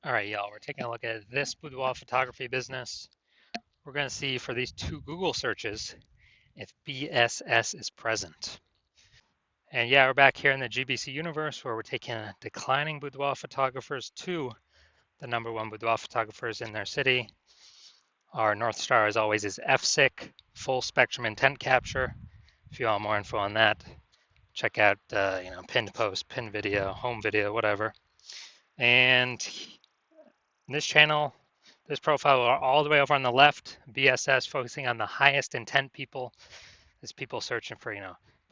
All right, y'all, we're taking a look at this boudoir photography business. We're going to see for these two Google searches if BSS is present. And yeah, we're back here in the GBC universe where we're taking declining boudoir photographers to the number one boudoir photographers in their city. Our North Star, as always, is FSIC, full spectrum intent capture. If you want more info on that, check out pinned post, pinned video, home video, whatever. And this channel, this profile all the way over on the left, BSS, focusing on the highest intent people, is people searching for,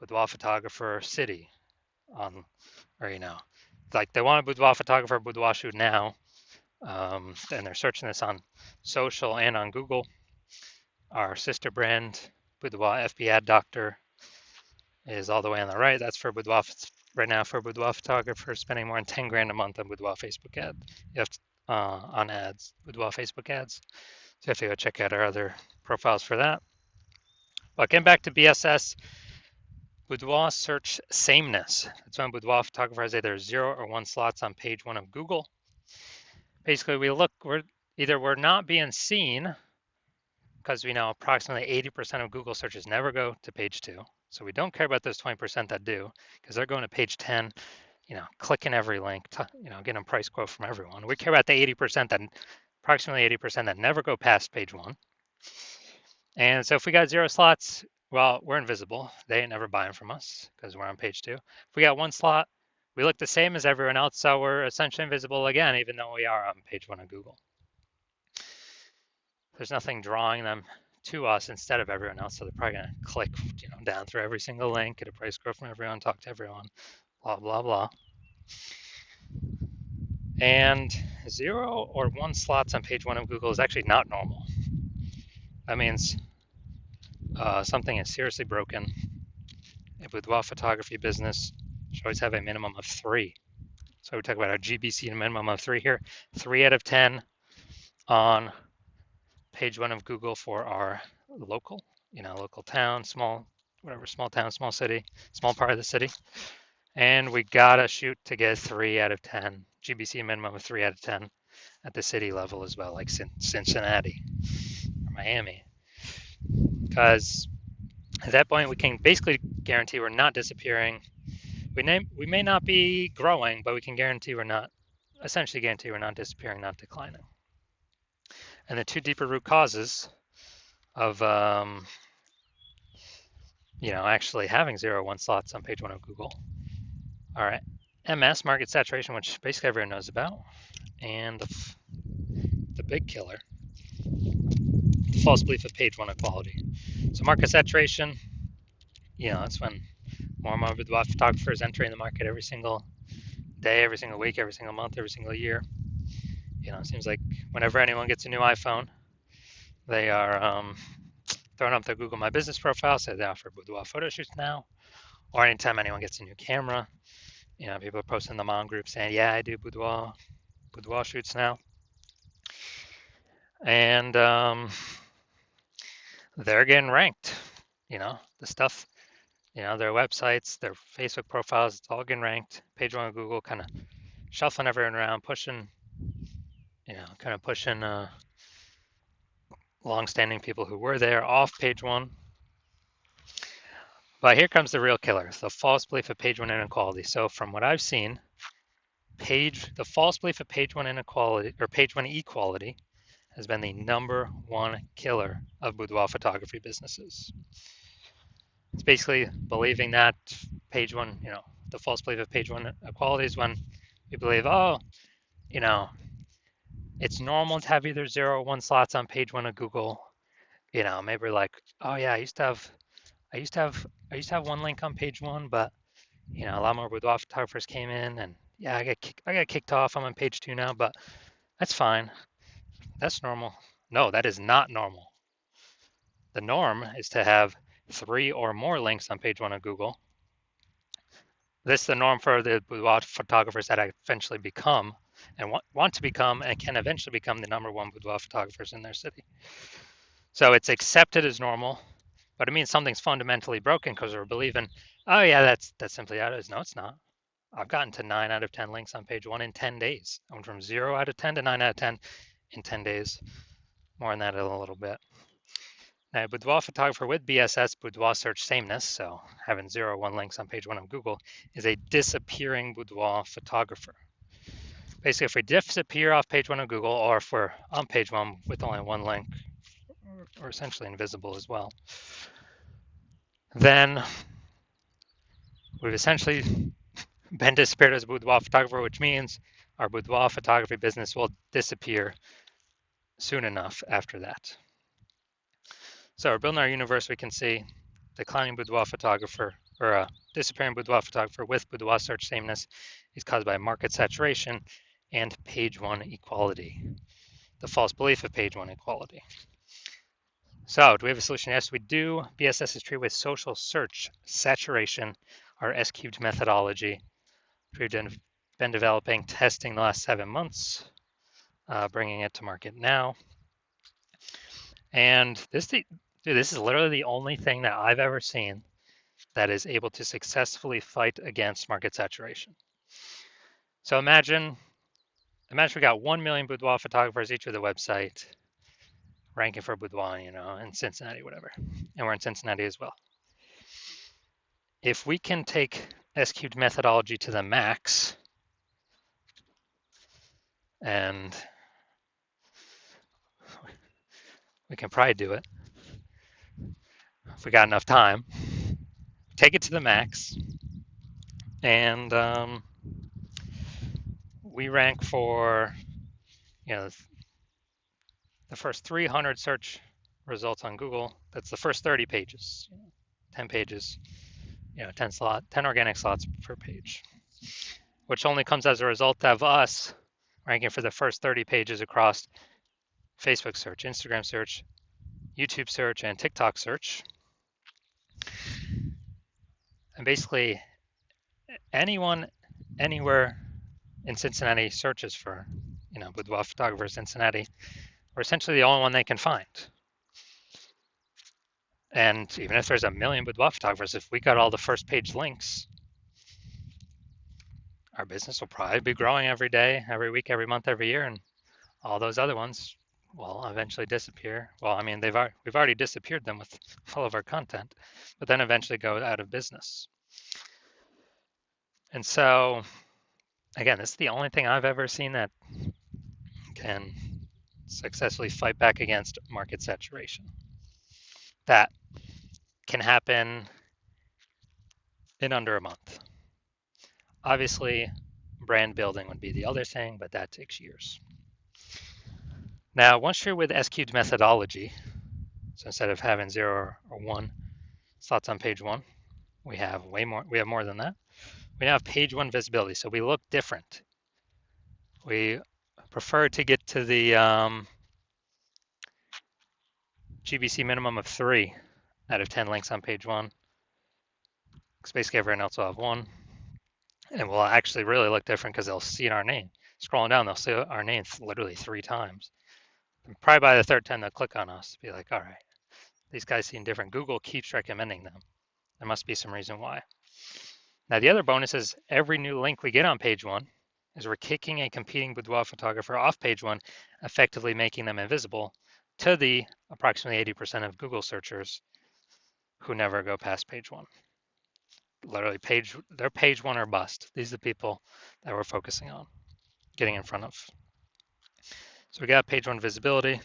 boudoir photographer city on, or, like they want a boudoir photographer, boudoir shoot now. And they're searching this on social and on Google. Our sister brand, Boudoir FB Ad Doctor, is all the way on the right. That's for boudoir right now for boudoir photographers spending more than 10 grand a month on boudoir Facebook ad. You have to, on ads, boudoir Facebook ads. So you have to go check out our other profiles for that. But getting back to BSS, boudoir search sameness. That's when boudoir photographer has either 0 or 1 slots on page 1 of Google. Basically, we're not being seen because we know approximately 80% of Google searches never go to page 2. So we don't care about those 20% that do because they're going to page 10, clicking every link, getting a price quote from everyone. We care about the 80% that approximately 80% that never go past page 1. And so if we got 0 slots, well, we're invisible. They ain't never buying from us because we're on page 2. If we got 1 slot, we look the same as everyone else, so we're essentially invisible again, even though we are on page 1 of Google. There's nothing drawing them to us instead of everyone else, so they're probably gonna click, down through every single link, get a price quote from everyone, talk to everyone, blah blah blah. And 0 or 1 slots on page 1 of Google is actually not normal. That means something is seriously broken. A boudoir photography business should always have a minimum of 3. So we talk about our GBC, a minimum of 3 here. 3 out of 10 on page 1 of Google for our local, local town, small town, small city, small part of the city. And we gotta shoot to get 3 out of 10. GBC minimum of 3 out of 10 at the city level as well, like Cincinnati or Miami. Because at that point, we can basically guarantee we're not disappearing. We may not be growing, but we can essentially guarantee we're not disappearing, not declining. And the 2 deeper root causes of actually having 0 1 slots on page 1 of Google are MS, market saturation, which basically everyone knows about, and the big killer, the false belief of page 1 equality. So market saturation, that's when more and more boudoir photographers entering the market every single day, every single week, every single month, every single year. It seems like whenever anyone gets a new iPhone, they are throwing up their Google My Business profile, say they offer boudoir photo shoots now, or anytime anyone gets a new camera, people are posting them on groups saying, yeah, I do boudoir shoots now. And they're getting ranked, the stuff, their websites, their Facebook profiles, it's all getting ranked. Page 1 of Google kind of shuffling everyone around, pushing long-standing people who were there off page 1. But here comes the real killer, the false belief of page 1 inequality. So from what I've seen, the false belief of page 1 inequality or page 1 equality has been the #1 killer of boudoir photography businesses. It's basically believing that page 1, the false belief of page 1 equality is when you believe, it's normal to have either 0 or 1 slots on page 1 of Google. Maybe like, oh yeah, I used to have 1 link on page 1, but a lot more boudoir photographers came in, and yeah, I got kicked off. I'm on page 2 now, but that's fine. That's normal. No, that is not normal. The norm is to have 3 or more links on page 1 of Google. This is the norm for the boudoir photographers that eventually become and want to become and can eventually become the #1 boudoir photographers in their city. So it's accepted as normal, but it means something's fundamentally broken because we're believing, oh yeah, that's simply how it is. No, it's not. I've gotten to 9 out of 10 links on page 1 in 10 days. I went from 0 out of 10 to 9 out of 10 in 10 days. More on that in a little bit. Now, boudoir photographer with BSS, boudoir search sameness, so having 0 or 1 links on page 1 of Google, is a disappearing boudoir photographer. Basically, if we disappear off page 1 of Google, or if we're on page 1 with only 1 link, or essentially invisible as well, then we've essentially been disappeared as a boudoir photographer, which means our boudoir photography business will disappear soon enough after that. So we're building our universe. We can see declining boudoir photographer, or a disappearing boudoir photographer with boudoir search sameness is caused by market saturation and page 1 equality, the false belief of page 1 equality. So do we have a solution? Yes, we do. BSS is treated with social search saturation, our S-cubed methodology. We've been developing, testing the last 7 months, bringing it to market now. And this is literally the only thing that I've ever seen that is able to successfully fight against market saturation. So imagine we got 1 million boudoir photographers each with a website, ranking for boudoir, in Cincinnati, whatever. And we're in Cincinnati as well. If we can take S-cubed methodology to the max, and we can probably do it if we got enough time, take it to the max, and we rank for, the first 300 search results on Google. That's the first 30 pages, 10 pages, 10 organic slots per page, which only comes as a result of us ranking for the first 30 pages across Facebook search, Instagram search, YouTube search, and TikTok search. And basically, anyone, anywhere in Cincinnati searches for, boudoir photographer Cincinnati, we're essentially the only one they can find. And even if there's a million boudoir photographers, if we got all the first page links, our business will probably be growing every day, every week, every month, every year, and all those other ones will eventually disappear. Well, I mean, we've already disappeared them with all of our content, but then eventually go out of business. And so, again, this is the only thing I've ever seen that can successfully fight back against market saturation. That can happen in under a month. Obviously, brand building would be the other thing, but that takes years. Now, once you're with S-cubed methodology, so instead of having 0 or 1 slots on page 1, we have more than that. We now have page 1 visibility, so we look different. We prefer to get to the GBC minimum of 3 out of 10 links on page 1, because basically everyone else will have 1. And we'll actually really look different because they'll see our name. Scrolling down, they'll see our name literally 3 times. And probably by the 3rd time, they'll click on us, be like, all right, these guys seem different. Google keeps recommending them. There must be some reason why. Now, the other bonus is every new link we get on page 1 is we're kicking a competing boudoir photographer off page 1, effectively making them invisible to the approximately 80% of Google searchers who never go past page 1. Literally, they're page 1 or bust. These are the people that we're focusing on, getting in front of. So we got page 1 visibility,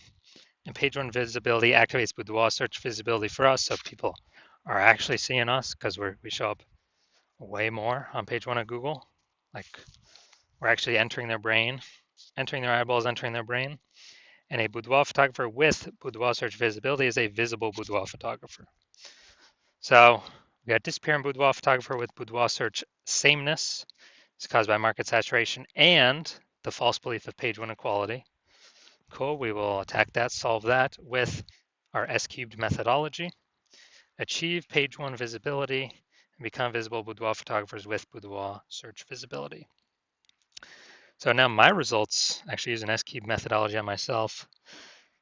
and page 1 visibility activates boudoir search visibility for us, so people are actually seeing us because we show up way more on page 1 of Google. Like, we're actually entering their brain, entering their eyeballs, entering their brain. And a boudoir photographer with boudoir search visibility is a visible boudoir photographer. So we got disappearing boudoir photographer with boudoir search sameness. It's caused by market saturation and the false belief of page 1 equality. Cool, we will attack that, solve that with our S-cubed methodology. Achieve page 1 visibility and become visible boudoir photographers with boudoir search visibility. So now my results, actually use an S-cubed methodology on myself.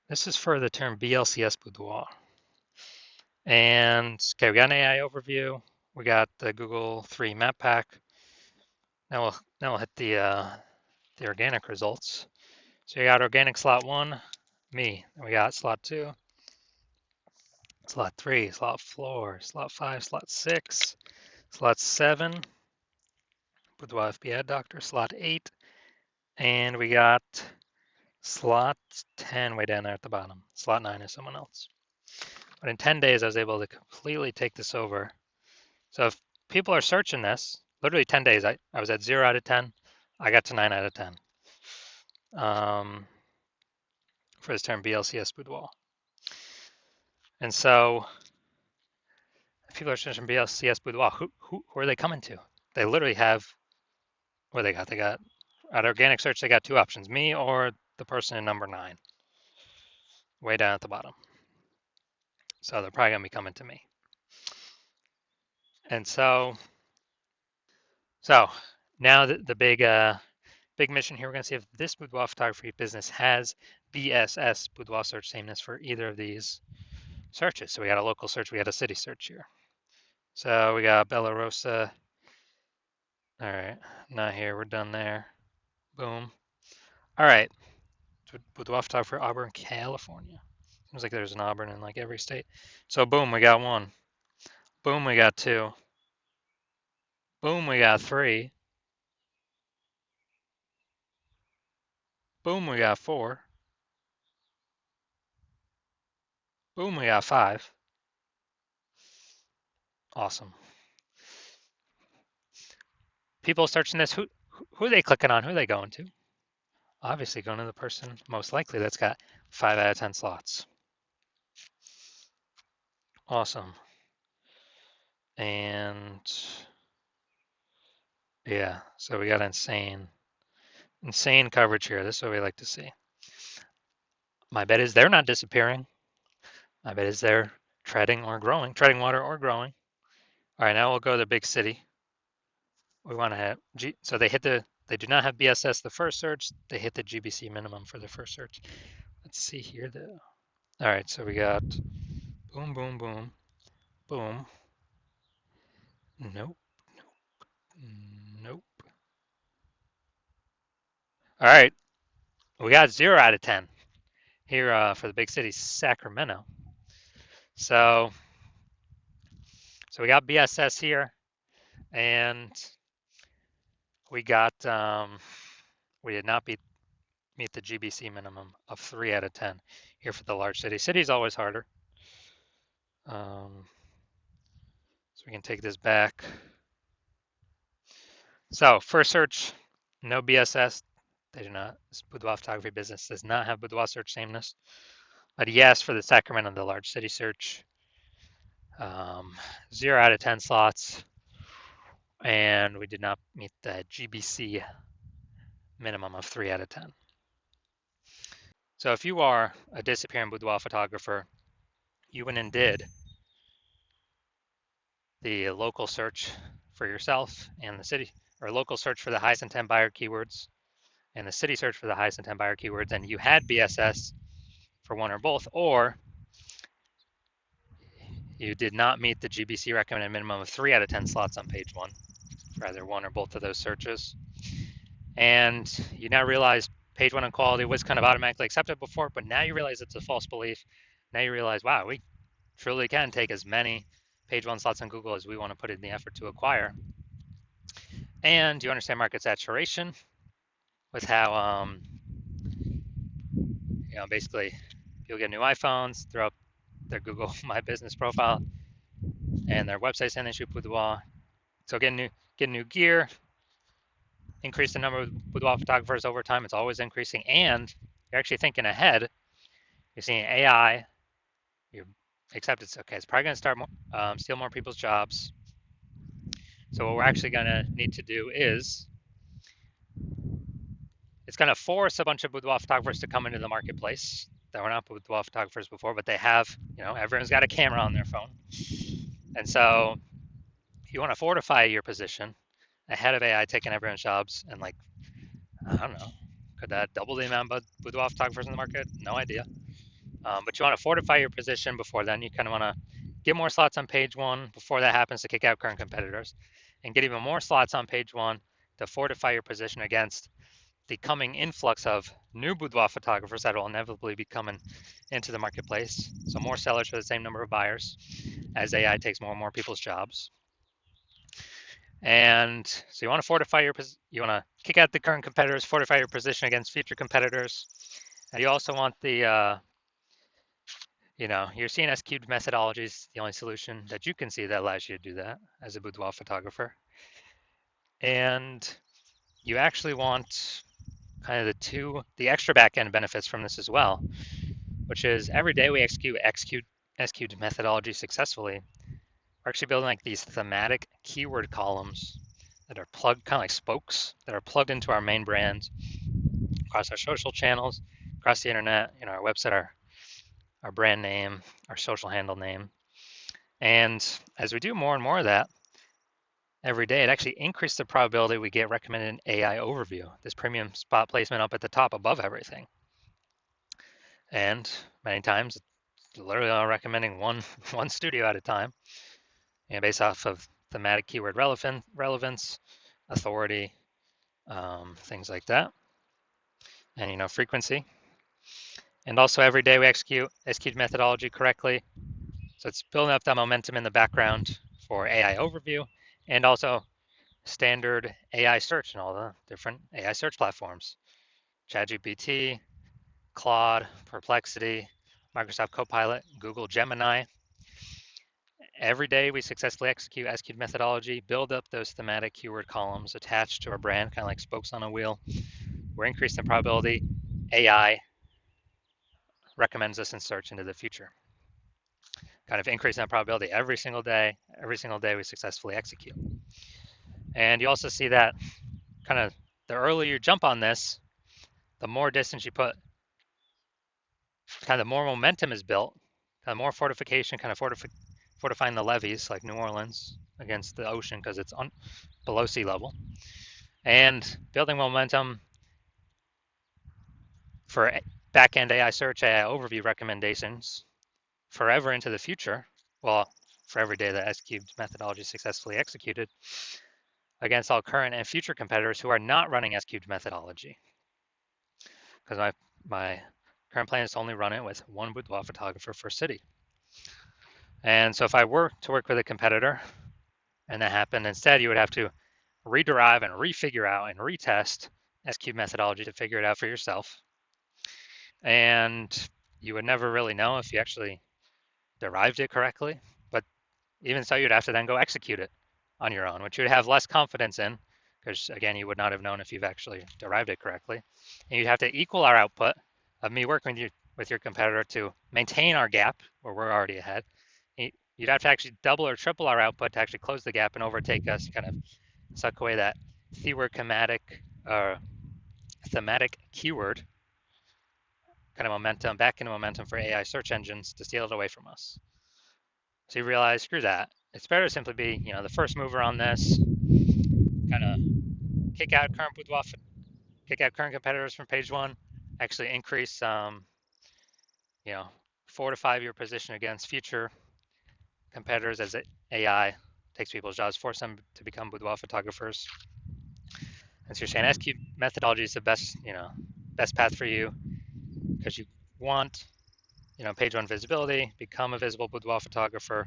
This is for the term BLCS boudoir. And okay, we got an AI overview. We got the Google 3 map pack. Now we'll hit the organic results. So you got organic slot 1, me. Then we got slot 2, slot 3, slot 4, slot 5, slot 6, slot 7, Boudoir FB Ad Doctor, slot 8, and we got slot 10 way down there at the bottom. Slot 9 is someone else. But in 10 days, I was able to completely take this over. So if people are searching this, literally 10 days, I was at 0 out of 10. I got to 9 out of 10 for this term BLCS Boudoir. And so if people are searching BLCS Boudoir, who are they coming to? They literally have, what they got? They got, at organic search, they got 2 options, me or the person in number 9, way down at the bottom. So they're probably going to be coming to me. And so now the big mission here, we're going to see if this boudoir photography business has BSS, boudoir search sameness, for either of these searches. So we got a local search, we got a city search here. So we got Bella Rosa. All right, not here, we're done there. Boom. All right, boudoir photography for Auburn, California. Seems like there's an Auburn in like every state. So boom, we got 1. Boom, we got 2. Boom, we got 3. Boom, we got 4. Boom, we got 5. Awesome. People searching this, who are they clicking on? Who are they going to? Obviously going to the person most likely that's got 5 out of 10 slots. Awesome. And yeah, so we got insane coverage here. This is what we like to see. My bet is they're not disappearing. My bet is they're treading water or growing. All right, now we'll go to the big city. We want to have, so they do not have BSS the first search. They hit the GBC minimum for the first search. Let's see here though. All right, so we got boom, boom, boom, boom. Nope, nope. All right, we got 0 out of 10 here for the big city, Sacramento. So we got BSS here, and we got we did not meet the GBC minimum of 3 out of 10 here for the large city. City's always harder. So we can take this back. So first search, no BSS. They do not. This boudoir photography business does not have boudoir search sameness. But yes, for the Sacramento, the large city search, 0 out of 10 slots, and we did not meet the GBC minimum of 3 out of 10. So if you are a disappearing boudoir photographer, you went and did the local search for yourself and the city, or local search for the highest intent buyer keywords and the city search for the highest intent buyer keywords, and you had BSS for one or both, or you did not meet the GBC recommended minimum of 3 out of 10 slots on page 1 for either one or both of those searches. And you now realize page 1 on quality was kind of automatically accepted before, but now you realize it's a false belief. Now you realize, wow, we truly can take as many page 1 slots on Google as we want to put in the effort to acquire. And you understand market saturation with how, basically people get new iPhones, throw up their Google My Business profile and their website saying they shoot boudoir. So get new gear, increase the number of boudoir photographers over time. It's always increasing, and you're actually thinking ahead. You're seeing AI. You accept it's okay. It's probably going to start steal more people's jobs. So what we're actually going to need to do is it's going to force a bunch of boudoir photographers to come into the marketplace that were not boudoir photographers before, but they have, everyone's got a camera on their phone. And so you want to fortify your position ahead of AI taking everyone's jobs, and I don't know, could that double the amount of boudoir photographers in the market? No idea. But you want to fortify your position before then. You kind of want to get more slots on page 1 before that happens to kick out current competitors, and get even more slots on page 1 to fortify your position against the coming influx of new boudoir photographers that will inevitably be coming into the marketplace. So more sellers for the same number of buyers as AI takes more and more people's jobs. And so you want to fortify you want to kick out the current competitors, fortify your position against future competitors. And you also want the, your CNS cubed methodology is the only solution that you can see that allows you to do that as a boudoir photographer. And you actually want kind of the extra back-end benefits from this as well, which is every day we execute XQ'd methodology successfully. We're actually building like these thematic keyword columns that are plugged, kind of like spokes, that are plugged into our main brand across our social channels, across the internet, our website, our brand name, our social handle name. And as we do more and more of that every day, it actually increases the probability we get recommended an AI overview, this premium spot placement up at the top above everything. And many times, it's literally recommending one studio at a time, based off of thematic keyword relevance, authority, things like that, and frequency. And also every day we execute methodology correctly. So it's building up that momentum in the background for AI overview and also standard AI search and all the different AI search platforms. ChatGPT, Claude, Perplexity, Microsoft Copilot, Google Gemini. Every day we successfully execute SQ'd methodology, build up those thematic keyword columns attached to our brand, kind of like spokes on a wheel. We're increasing the probability AI recommends us in search into the future. Kind of increasing that probability every single day we successfully execute. And you also see that kind of the earlier you jump on this, the more distance you put, kind of the more momentum is built, kind of more fortification, kind of fortifying the levees like New Orleans against the ocean because it's below sea level, and building momentum for back-end AI search, AI overview recommendations forever into the future. Well, for every day that SQ'd methodology is successfully executed against all current and future competitors who are not running SQ'd methodology. Because my current plan is to only run it with one boudoir photographer per city. And so if I were to work with a competitor and that happened, instead you would have to rederive and refigure out and retest SQ'd methodology to figure it out for yourself. And you would never really know if you actually derived it correctly. But even so, you'd have to then go execute it on your own, which you would have less confidence in, because again, you would not have known if you've actually derived it correctly. And you'd have to equal our output of me working with your competitor to maintain our gap where we're already ahead. You'd have to actually double or triple our output to actually close the gap and overtake us, kind of suck away that thematic keyword kind of momentum, back into momentum for AI search engines to steal it away from us. So you realize, screw that. It's better to simply be, the first mover on this, kind of kick out current competitors from page one, actually increase, fortify your position against future competitors as AI takes people's jobs, force them to become boudoir photographers. And so you're saying SQ methodology is the best path for you because you want, page one visibility, become a visible boudoir photographer,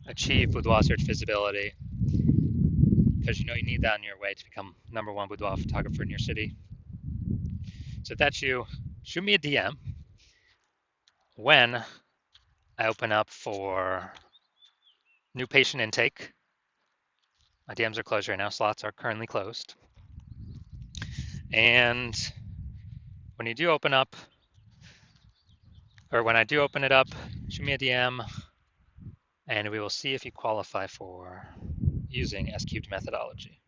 achieve boudoir search visibility, because you need that on your way to become #1 boudoir photographer in your city. So if that's you, shoot me a DM when I open up for new patient intake. My DMs are closed right now. Slots are currently closed. And when you do open up, or when I do open it up, shoot me a DM and we will see if you qualify for using SQ'd methodology.